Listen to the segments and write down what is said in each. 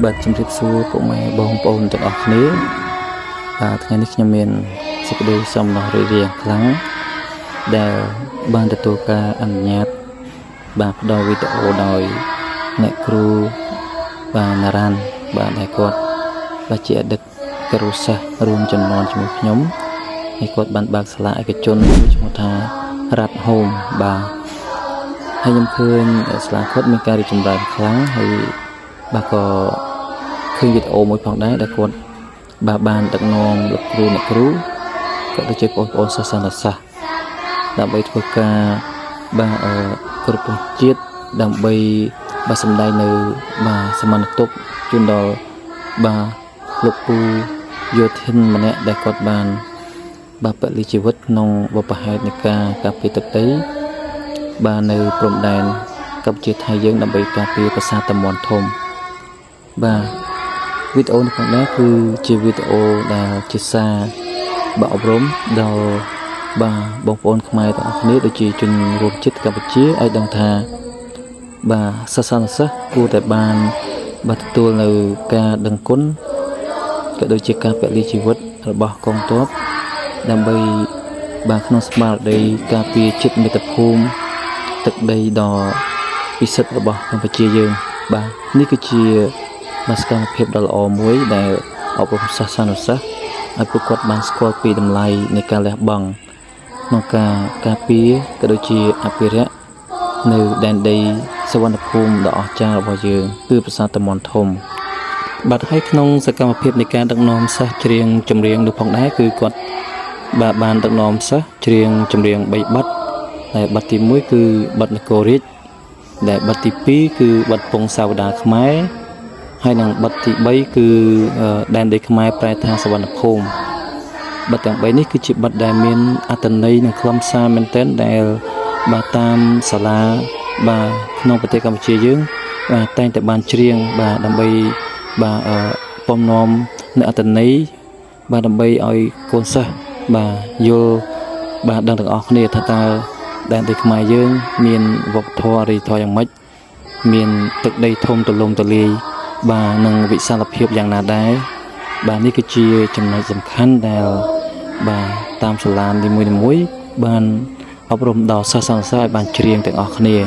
បាទជំរាបសួរពុកម៉ែបងប្អូនទាំងអស់គ្នាបាទថ្ងៃនេះខ្ញុំមានសេចក្តីសំណោះរីករាយខ្លាំងដែលបានទទួលការអនុញ្ញាតបាទផ្ដល់វីដេអូដោយអ្នកគ្រូបាទណារ៉ាន់បាទដែលគាត់បាទជាអតីតគ្រូសាស្ត្ររួមចំនួនជាមួយខ្ញុំហើយគាត់បានបើកសាលាឯកជនឈ្មោះថារ៉ាត់ហូមបាទហើយខ្ញុំឃើញសាលាគាត់មានការរីកចម្រើនខ្លាំងហើយបាទក៏ឃើញវីដេអូមួយផងដែរដែលគាត់បានដឹកនាំលោកគ្រូអ្នកគ្រូក៏ដូចជាបងប្អូនសិស្សសាស្ត្រដើម្បីធ្វើការបាទគ្រប់គ្រងជាតិដើម្បីបាទសម្ដែងនៅបាទសមត្ថភាពជូនដល់បាទលោកពូយោធិនម្នាក់ដែលគាត់បានបាទពលិជីវិតក្នុងវបហេតុនៃការការពារទឹកដីបាទនៅព្រំដែនកម្ពុជាថៃយើងដើម្បីការពារប្រាសាទតាមាន់ធំបាទវីដេអូនេះផងដែរគឺជាវីដេអូដែលជាសារបាទអប់រំដល់បាទបងប្អូនខ្មែរទាំងអស់គ្នាដូចជាជនរួមជាតិកម្ពុជាឲ្យដឹងថាបាទសិស្សនិស្សិតគួរតែបានបាទទទួលនៅការដឹងគុណក៏ដូចជាការពលិជីវិតរបស់កងទ័ពដើម្បីបាទក្នុងស្មារតីការពារជាតិមាតុភូមិទឹកដីដ៏ពិសិដ្ឋរបស់កម្ពុជាយើងបាទនេះគឺជាសកម្មភាពដ៏ល្អមួយដែលអប់រំសិស្សនិស្សិតឲ្យពួកគាត់បានស្គាល់ពីតម្លៃនៃការលះបង់ក្នុងការពារក៏ដូចជាអភិរក្សនៅដែនដីសវណ្ណភូមិដ៏អស្ចារ្យរបស់យើងគឺប្រាសាទតាមាន់ធំបាទហើយក្នុងសកម្មភាពនៃការដឹកនាំសិស្សច្រៀងចម្រៀងនោះផងដែរគឺគាត់បានដឹកនាំសិស្សច្រៀងចម្រៀង3បទដែលបទទី1គឺបទនគររាជដែលបទទី2គឺបទពងសាវតាខ្មែរហើយនឹងបទទី3គឺដែនដីខ្មែរប្រែថាសវណ្ណភូមិបទទាំង3នេះគឺជាបទដែលមានអត្ថន័យនិងខ្លឹមសារមែនទែនដែលបាទតាមសាលាបាទក្នុងប្រទេសកម្ពុជាយើងបាទតែងតែបានច្រៀងបាទដើម្បីបាទពំនាំនៅអត្ថន័យបាទដើម្បីឲ្យកូនសិស្សបាទយល់បាទដឹងទាំងអស់គ្នាថាតើដែនដីខ្មែរយើងមានវប្បធម៌រីធម៌យ៉ាងម៉េចមានទឹកដីធំទូលំទូលាយបាទនិងវិសាលភាពយ៉ាងណាដែរបាទនេះគឺជាចំណុចសំខាន់ដែលបាទតាមសាលានីមួយៗបានអប់រំដល់សិស្សនិស្សិតឲ្យបានច្រៀងទាំងអស់គ្នា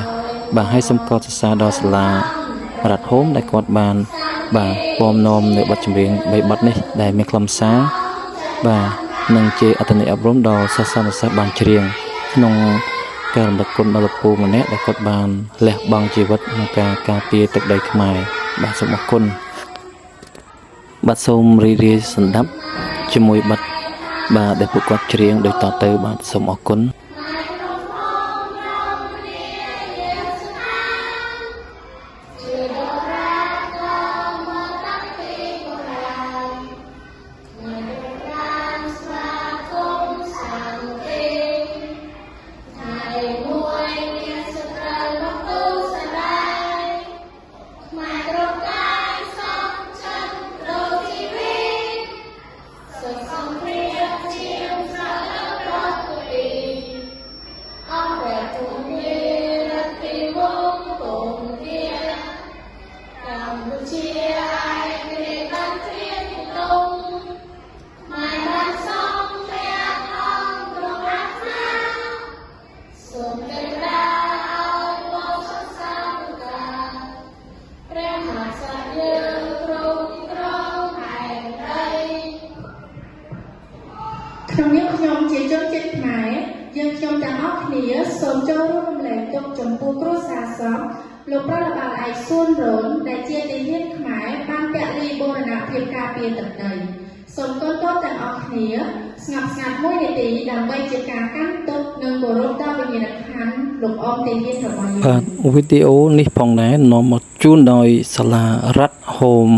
បាទហើយសូមកោតសរសើរដល់សាលារ៉ាត់ហូមដែលគាត់បានបាទពំនាំនៅបទចម្រៀង3បទនេះដែលមានខ្លឹមសារបាទនិងជាអត្ថន័យអប់រំដល់សិស្សនិស្សិតបានច្រៀងក្នុងការរំលឹកគុណដល់លោកពូម្នាក់ដែលគាត់បានលះបង់ជីវិតក្នុងការការពារទឹកដីខ្មែរបាទសូមអរគុណបាទសូមរីករាយសន្តាប់ជាមួយបទបាទដែលពួកគាត់ច្រៀងដូចតទៅបាទសូមអរគុណក្នុងនាមខ្ញុំជាជនជាតិខ្មែរយើងខ្ញុំទាំងអស់គ្នាសូមចូលរួមរំលែកទុក្ខចំពោះគ្រួសារសពលោកប្រលបាល់ឯកសួនរនដែលជាទាហានខ្មែរបានពលីបូរណភាពការពារទឹកដីសូមកូនទាំងអស់គ្នាស្ងប់ស្ងាត់មួយនាទីដើម្បីជាការកាន់ទុក្ខនិងគោរពដល់វិញ្ញាណក្ខន្ធលោកអមទាហានរបស់យើងបាទវីដេអូនេះផងដែរនាំមកជូនដោយសាលារ៉ាត់ហូម